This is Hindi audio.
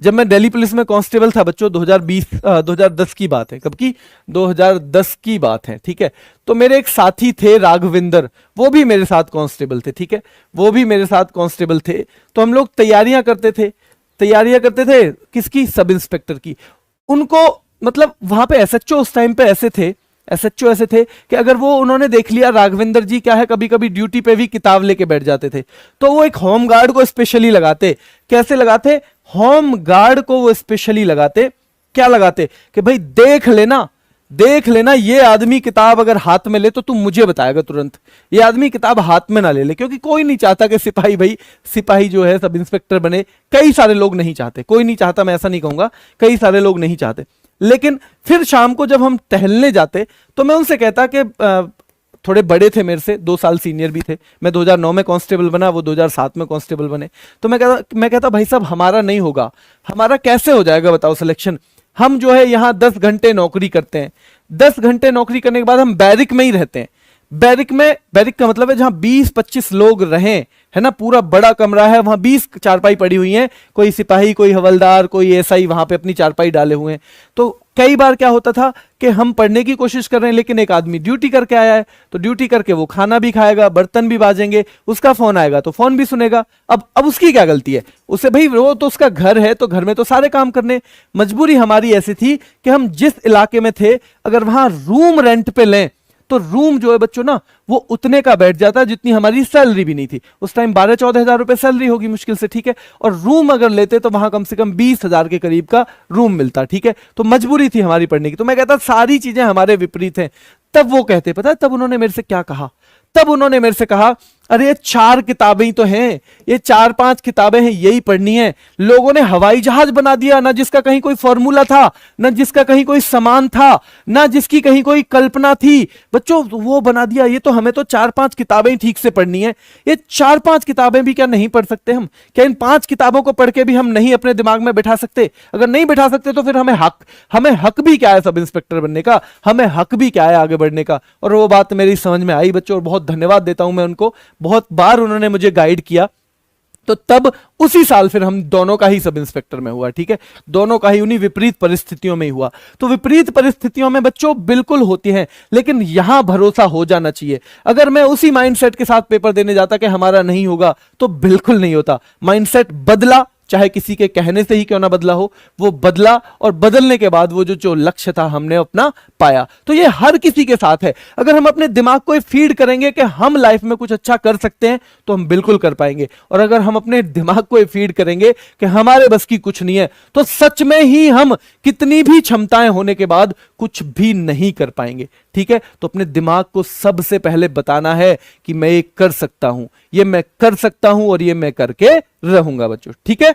जब मैं दिल्ली पुलिस में कांस्टेबल था बच्चों, 2010 की बात है। कब की? 2010 की बात है, ठीक है। तो मेरे एक साथी थे राघविंदर, वो भी मेरे साथ कांस्टेबल थे, ठीक है, वो भी मेरे साथ कांस्टेबल थे। तो हम लोग तैयारियां करते थे किसकी? सब इंस्पेक्टर की। उनको मतलब वहां पे एसएचओ उस टाइम पे एसएचओ ऐसे थे कि अगर वो उन्होंने देख लिया राघविंदर जी क्या है, कभी कभी ड्यूटी पे भी किताब लेके बैठ जाते थे, तो वो एक होम गार्ड को स्पेशली लगाते। कैसे लगाते? होम गार्ड को वो स्पेशली लगाते। क्या लगाते? कि भाई देख लेना ये आदमी किताब अगर हाथ में ले तो तू मुझे बताएगा तुरंत, ये आदमी किताब हाथ में ना ले ले। क्योंकि कोई नहीं चाहता कि सिपाही जो है सब इंस्पेक्टर बने। कई सारे लोग नहीं चाहते, कोई नहीं चाहता, मैं ऐसा नहीं कहूंगा, कई सारे लोग नहीं चाहते। लेकिन फिर शाम को जब हम टहलने जाते तो मैं उनसे कहता कि थोड़े बड़े थे मेरे से, 2 साल सीनियर भी थे। मैं 2009 में कांस्टेबल बना, वो 2007 में कांस्टेबल बने। तो मैं कहता भाई साहब हमारा नहीं होगा। हमारा कैसे हो जाएगा बताओ सिलेक्शन? हम जो है यहाँ 10 घंटे नौकरी करते हैं, 10 घंटे नौकरी करने के बाद हम बैरिक में ही रहते हैं। बैरिक का मतलब है जहां 20-25 लोग रहें, है ना, पूरा बड़ा कमरा है, वहां 20 चारपाई पड़ी हुई हैं, कोई सिपाही, कोई हवलदार, कोई एसआई वहां पे अपनी चारपाई डाले हुए हैं। तो कई बार क्या होता था कि हम पढ़ने की कोशिश कर रहे हैं, लेकिन एक आदमी ड्यूटी करके आया है, तो ड्यूटी करके वो खाना भी खाएगा, बर्तन भी बाजेंगे, उसका फोन आएगा तो फोन भी सुनेगा। अब उसकी क्या गलती है? उसे भाई वो तो उसका घर है, तो घर में तो सारे काम करने। मजबूरी हमारी ऐसी थी कि हम जिस इलाके में थे, अगर वहां रूम रेंट पे लें तो रूम जो है बच्चों ना वो उतने का बैठ जाता जितनी हमारी सैलरी भी नहीं थी। उस टाइम 12-14 हजार रुपए सैलरी होगी मुश्किल से, ठीक है। और रूम अगर लेते तो वहां कम से कम 20 हजार के करीब का रूम मिलता, ठीक है। तो मजबूरी थी हमारी पढ़ने की। तो मैं कहता सारी चीजें हमारे विपरीत हैं। तब वो कहते, पता है तब उन्होंने मेरे से क्या कहा? तब उन्होंने मेरे से कहा, अरे ये 4 किताबें ही तो हैं, ये 4-5 किताबें हैं, यही पढ़नी है। लोगों ने हवाई जहाज बना दिया, ना जिसका कहीं कोई फॉर्मूला था, ना जिसका कहीं कोई समान था, ना जिसकी कहीं कोई कल्पना थी। बच्चों वो बना दिया, ये तो हमें तो 4-5 किताबें ही ठीक से पढ़नी है। ये 4-5 किताबें भी क्या नहीं पढ़ सकते हम? क्या इन 5 किताबों को पढ़ के भी हम नहीं अपने दिमाग में बैठा सकते? अगर नहीं बैठा सकते तो फिर हमें हक भी क्या है सब इंस्पेक्टर बनने का? हमें हक भी क्या है आगे बढ़ने का? और वो बात मेरी समझ में आई बच्चों, और बहुत धन्यवाद देता हूं मैं उनको। बहुत बार उन्होंने मुझे गाइड किया। तो तब उसी साल फिर हम दोनों का ही सब इंस्पेक्टर में हुआ, ठीक है। दोनों का ही उन्हीं विपरीत परिस्थितियों में ही हुआ। तो विपरीत परिस्थितियों में बच्चों बिल्कुल होती हैं, लेकिन यहां भरोसा हो जाना चाहिए। अगर मैं उसी माइंडसेट के साथ पेपर देने जाता कि हमारा नहीं होगा, तो बिल्कुल नहीं होता। माइंडसेट बदला, चाहे किसी के कहने से ही क्यों ना बदला हो, वो बदला, और बदलने के बाद वो जो लक्ष्य था हमने अपना पाया। तो ये हर किसी के साथ है। अगर हम अपने दिमाग को फीड करेंगे कि हम लाइफ में कुछ अच्छा कर सकते हैं, तो हम बिल्कुल कर पाएंगे। और अगर हम अपने दिमाग को फीड करेंगे कि हमारे बस की कुछ नहीं है, तो सच में ही हम कितनी भी क्षमताएं होने के बाद कुछ भी नहीं कर पाएंगे, ठीक है। तो अपने दिमाग को सबसे पहले बताना है कि मैं ये कर सकता हूं, ये मैं कर सकता हूं, और ये मैं करके रहूंगा बच्चों, ठीक है।